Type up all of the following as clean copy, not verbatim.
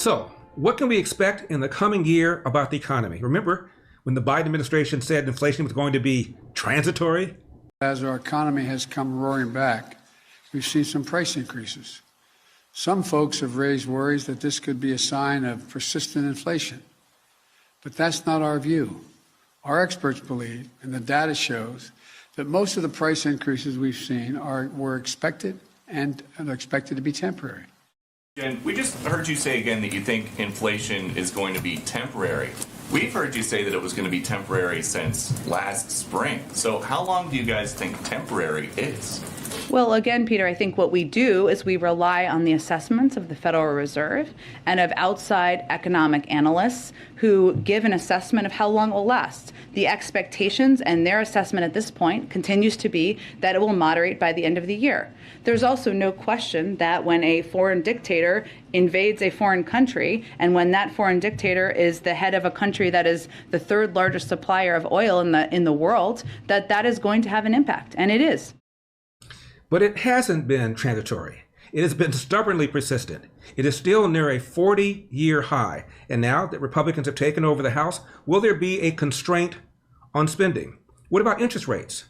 So, what can we expect in the coming year about the economy? Remember when the Biden administration said inflation was going to be transitory? As our economy has come roaring back, we've seen some price increases. Some folks have raised worries that this could be a sign of persistent inflation. But that's not our view. Our experts believe, and the data shows, that most of the price increases we've seen were expected and are expected to be temporary. And we just heard you say again that you think inflation is going to be temporary. We've heard you say that it was going to be temporary since last spring. So how long do you guys think temporary is? Well, again, Peter, I think what we do is we rely on the assessments of the Federal Reserve and of outside economic analysts who give an assessment of how long it will last. The expectations and their assessment at this point continues to be that it will moderate by the end of the year. There's also no question that when a foreign dictator invades a foreign country, and when that foreign dictator is the head of a country that is the third largest supplier of oil in the world, that is going to have an impact, and it is. But it hasn't been transitory. It has been stubbornly persistent. It is still near a 40-year high. And now that Republicans have taken over the House, will there be a constraint on spending? What about interest rates?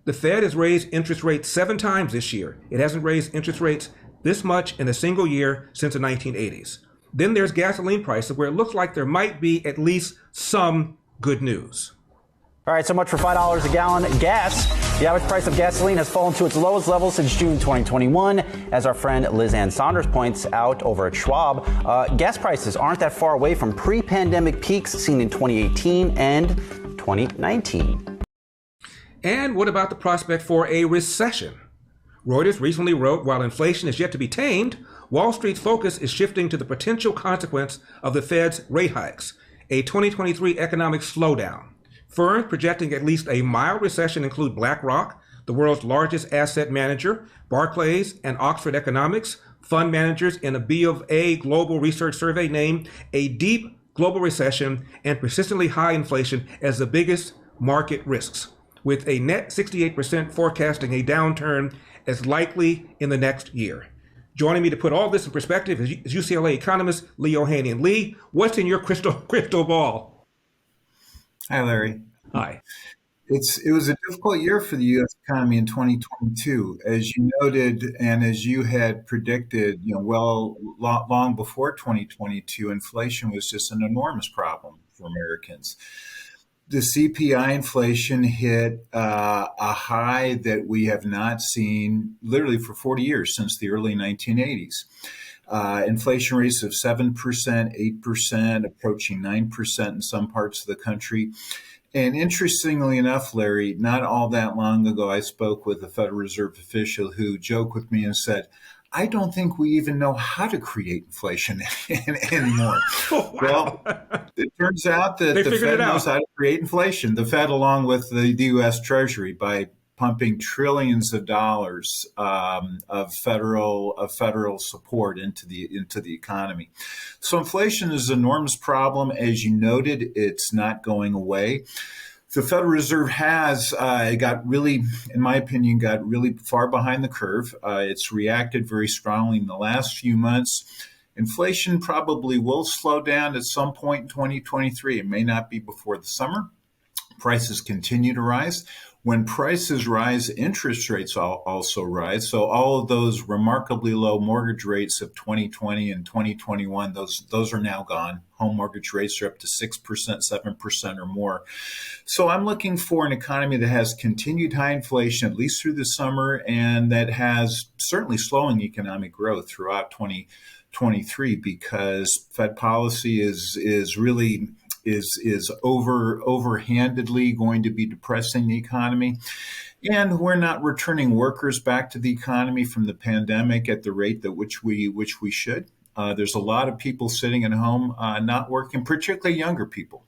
The Fed has raised interest rates 7 times this year. It hasn't raised interest rates this much in a single year since the 1980s. Then there's gasoline prices, where it looks like there might be at least some good news. All right, so much for $5 a gallon gas. The average price of gasoline has fallen to its lowest level since June 2021, as our friend Liz Ann Saunders points out over at Schwab. Gas prices aren't that far away from pre-pandemic peaks seen in 2018 and 2019. And what about the prospect for a recession? Reuters recently wrote, while inflation is yet to be tamed, Wall Street's focus is shifting to the potential consequence of the Fed's rate hikes, a 2023 economic slowdown. Firms projecting at least a mild recession include BlackRock, the world's largest asset manager, Barclays, and Oxford Economics. Fund managers in a B of A global research survey named a deep global recession and persistently high inflation as the biggest market risks, with a net 68% forecasting a downturn as likely in the next year. Joining me to put all this in perspective is UCLA economist Lee Ohanian. Lee, what's in your crystal ball? Hi, Larry. Hi. It was a difficult year for the U.S. economy in 2022, as you noted, and as you had predicted. Long before 2022, inflation was just an enormous problem for Americans. The CPI inflation hit a high that we have not seen literally for 40 years, since the early 1980s. Inflation rates of 7%, 8%, approaching 9% in some parts of the country. And interestingly enough, Larry, not all that long ago, I spoke with a Federal Reserve official who joked with me and said, I don't think we even know how to create inflation anymore. Oh, wow. Well, it turns out that the Fed knows how to create inflation. The Fed, along with the U.S. Treasury, by pumping trillions of dollars of federal support into the economy. So inflation is an enormous problem. As you noted, it's not going away. The Federal Reserve has in my opinion, got really far behind the curve. It's reacted very strongly in the last few months. Inflation probably will slow down at some point in 2023. It may not be before the summer. Prices continue to rise. When prices rise, interest rates also rise. So all of those remarkably low mortgage rates of 2020 and 2021, those are now gone. Home mortgage rates are up to 6%, 7% or more. So I'm looking for an economy that has continued high inflation, at least through the summer, and that has certainly slowing economic growth throughout 2023, because Fed policy is really overhandedly going to be depressing the economy. And we're not returning workers back to the economy from the pandemic at the rate that which we should. There's a lot of people sitting at home not working, particularly younger people.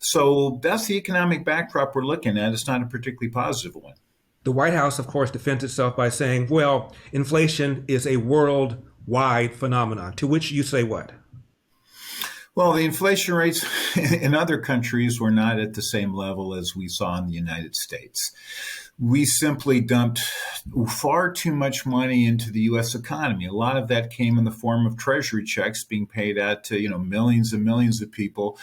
So that's the economic backdrop we're looking at. It's not a particularly positive one. The White House, of course, defends itself by saying, well, inflation is a worldwide phenomenon, to which you say what? Well, the inflation rates in other countries were not at the same level as we saw in the United States. we simply dumped far too much money into the U.S. economy. A lot of that came in the form of treasury checks being paid out to millions and millions of people.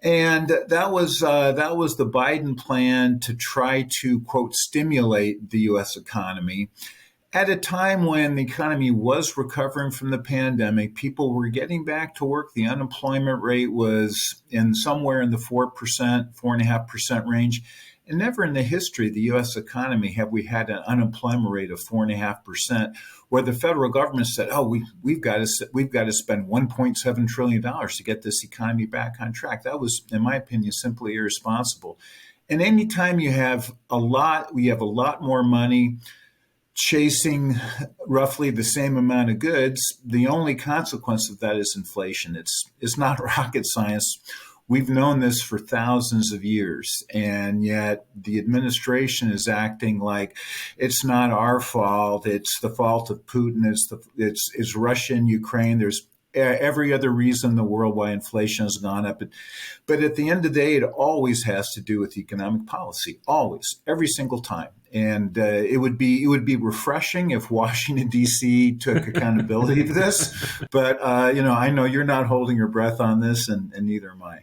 And that was the Biden plan to try to, quote, stimulate the U.S. economy at a time when the economy was recovering from the pandemic. People were getting back to work. The unemployment rate was somewhere in the 4%, 4.5% range. And never in the history of the U.S. economy have we had an unemployment rate of 4.5%, where the federal government said, "Oh, we've got to spend $1.7 trillion to get this economy back on track." That was, in my opinion, simply irresponsible. And anytime you have a lot more money chasing roughly the same amount of goods, the only consequence of that is inflation. It's not rocket science. We've known this for thousands of years, and yet the administration is acting like it's not our fault. It's the fault of Putin. It's Russia and Ukraine. There's every other reason in the world why inflation has gone up. But at the end of the day, it always has to do with economic policy. Always, every single time. And it would be refreshing if Washington, D.C. took accountability of this. But I know you're not holding your breath on this, and neither am I.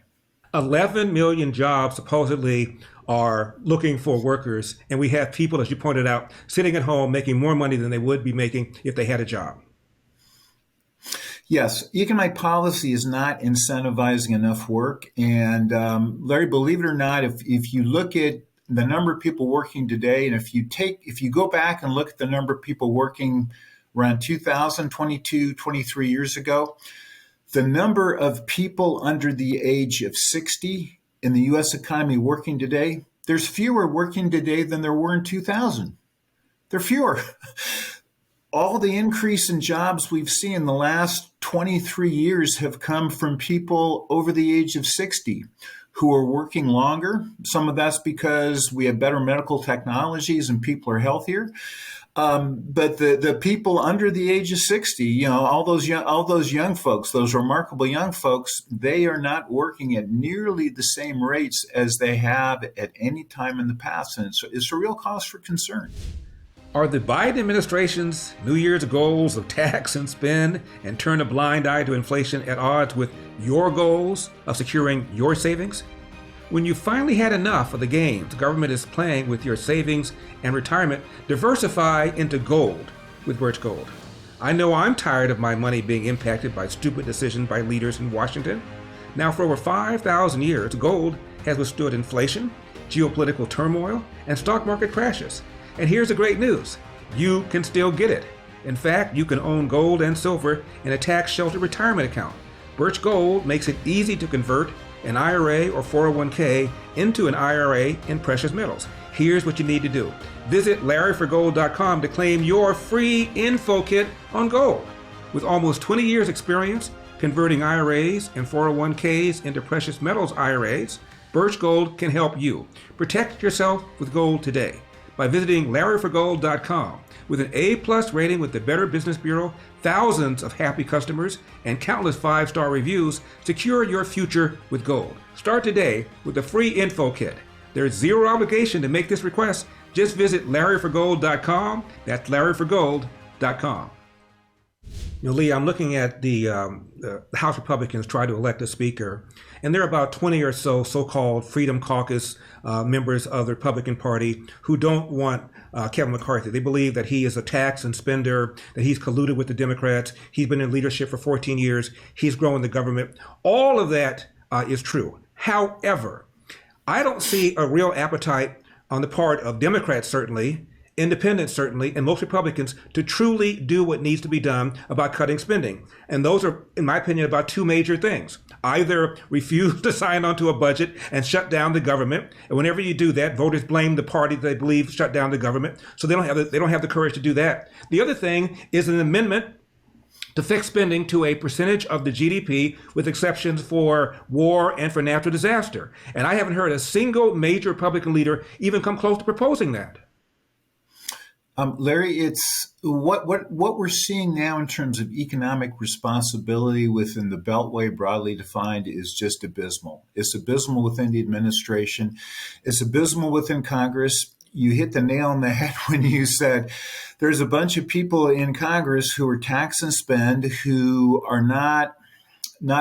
11 million jobs supposedly are looking for workers, and we have people, as you pointed out, sitting at home making more money than they would be making if they had a job. Yes, economic policy is not incentivizing enough work. And Larry, believe it or not, if you look at the number of people working today, and if you go back and look at the number of people working around 2000, 22, 23 years ago, the number of people under the age of 60 in the U.S. economy working today, there's fewer working today than there were in 2000. There are fewer. All the increase in jobs we've seen in the last 23 years have come from people over the age of 60 who are working longer. Some of that's because we have better medical technologies and people are healthier. But the people under the age of 60, all those young folks, those remarkable young folks, they are not working at nearly the same rates as they have at any time in the past. And it's a real cause for concern. Are the Biden administration's New Year's goals of tax and spend and turn a blind eye to inflation at odds with your goals of securing your savings? When you finally had enough of the games the government is playing with your savings and retirement, diversify into gold with Birch Gold. I know I'm tired of my money being impacted by stupid decisions by leaders in Washington. Now, for over 5,000 years, gold has withstood inflation, geopolitical turmoil, and stock market crashes. And here's the great news. You can still get it. In fact, you can own gold and silver in a tax-sheltered retirement account. Birch Gold makes it easy to convert an IRA or 401k into an IRA in precious metals. Here's what you need to do. Visit LarryForGold.com to claim your free info kit on gold. With almost 20 years experience converting IRAs and 401ks into precious metals IRAs, Birch Gold can help you. Protect yourself with gold today by visiting LarryForGold.com. With an A+ rating with the Better Business Bureau, thousands of happy customers, and countless 5-star reviews, secure your future with gold. Start today with a free info kit. There's zero obligation to make this request. Just visit LarryForGold.com. That's LarryForGold.com. Lee, I'm looking at the House Republicans try to elect a speaker, and there are about 20 or so-called Freedom Caucus members of the Republican Party who don't want Kevin McCarthy. They believe that he is a tax and spender, that he's colluded with the Democrats. He's been in leadership for 14 years. He's growing the government. All of that is true. However, I don't see a real appetite on the part of Democrats, certainly, independents certainly, and most Republicans to truly do what needs to be done about cutting spending. And those are, in my opinion, about two major things. Either refuse to sign onto a budget and shut down the government. And whenever you do that, voters blame the party they believe shut down the government. So they don't have the courage to do that. The other thing is an amendment to fix spending to a percentage of the GDP with exceptions for war and for natural disaster. And I haven't heard a single major Republican leader even come close to proposing that. Larry, it's what we're seeing now in terms of economic responsibility within the Beltway, broadly defined, is just abysmal. It's abysmal within the administration. It's abysmal within Congress. you hit the nail on the head when you said there's a bunch of people in Congress who are tax and spend who are not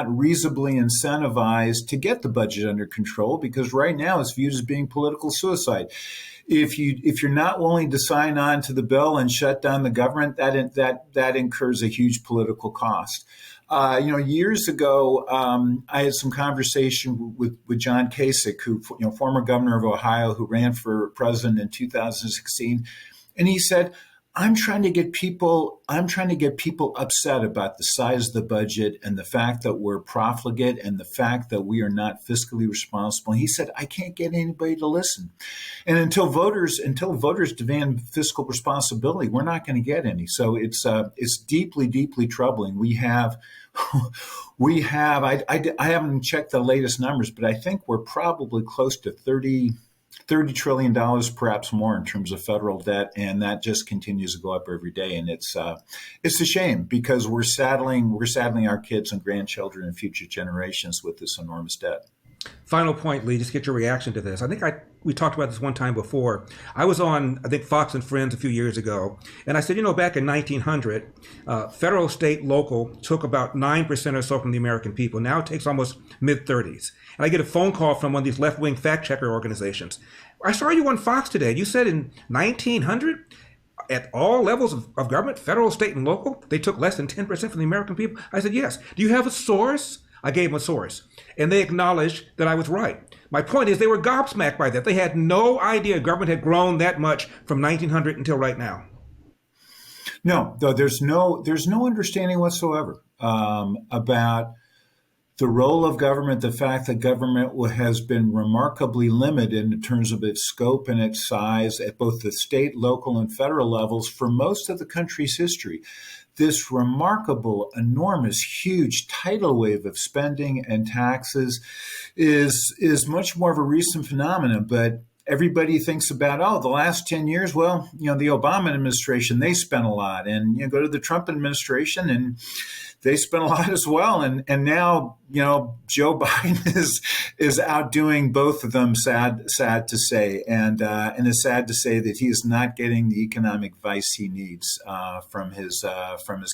reasonably incentivized to get the budget under control, because right now it's viewed as being political suicide. If you're not willing to sign on to the bill and shut down the government, that incurs a huge political cost. Years ago, I had some conversation with John Kasich, who, former governor of Ohio, who ran for president in 2016, and he said, I'm trying to get people upset about the size of the budget and the fact that we're profligate and the fact that we are not fiscally responsible. And he said, I can't get anybody to listen. And until voters demand fiscal responsibility, we're not going to get any. So it's deeply, deeply troubling. We have, I haven't checked the latest numbers, but I think we're probably close to $30 trillion, perhaps more, in terms of federal debt, and that just continues to go up every day. And it's a shame, because we're saddling our kids and grandchildren and future generations with this enormous debt. Final point, Lee, just get your reaction to this. I think we talked about this one time before. I was on, I think, Fox and Friends a few years ago, and I said, back in 1900, federal, state, local took about 9% or so from the American people. Now it takes almost mid-30s. And I get a phone call from one of these left-wing fact-checker organizations. I saw you on Fox today. You said in 1900, at all levels of government, federal, state, and local, they took less than 10% from the American people. I said, yes. Do you have a source? I gave them a source, and they acknowledged that I was right. My point is, they were gobsmacked by that. They had no idea government had grown that much from 1900 until right now. No, though there's no understanding whatsoever about the role of government, the fact that government has been remarkably limited in terms of its scope and its size at both the state, local, and federal levels for most of the country's history. This remarkable, enormous, huge tidal wave of spending and taxes is much more of a recent phenomenon. But everybody thinks about, the last 10 years, well, the Obama administration, they spent a lot. And go to the Trump administration and they spent a lot as well. And now, Joe Biden is outdoing both of them, sad to say. And it's sad to say that he is not getting the economic advice he needs from his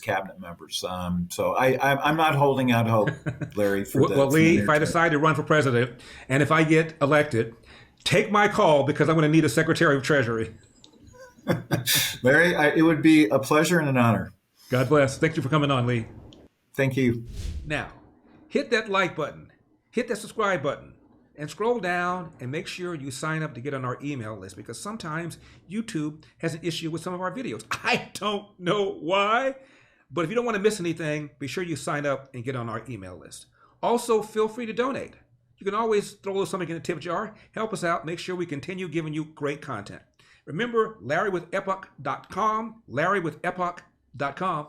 cabinet members. So I'm not holding out hope, Larry. Well, Lee, if I decide to run for president and if I get elected, take my call, because I'm going to need a Secretary of Treasury. Larry, it would be a pleasure and an honor. God bless. Thank you for coming on, Lee. Thank you. Now, hit that like button, hit that subscribe button, and scroll down and make sure you sign up to get on our email list, because sometimes YouTube has an issue with some of our videos. I don't know why, but if you don't want to miss anything, be sure you sign up and get on our email list. Also, feel free to donate. You can always throw a little something in the tip jar, help us out, make sure we continue giving you great content. Remember, LarryWithEpoch.com, LarryWithEpoch.com.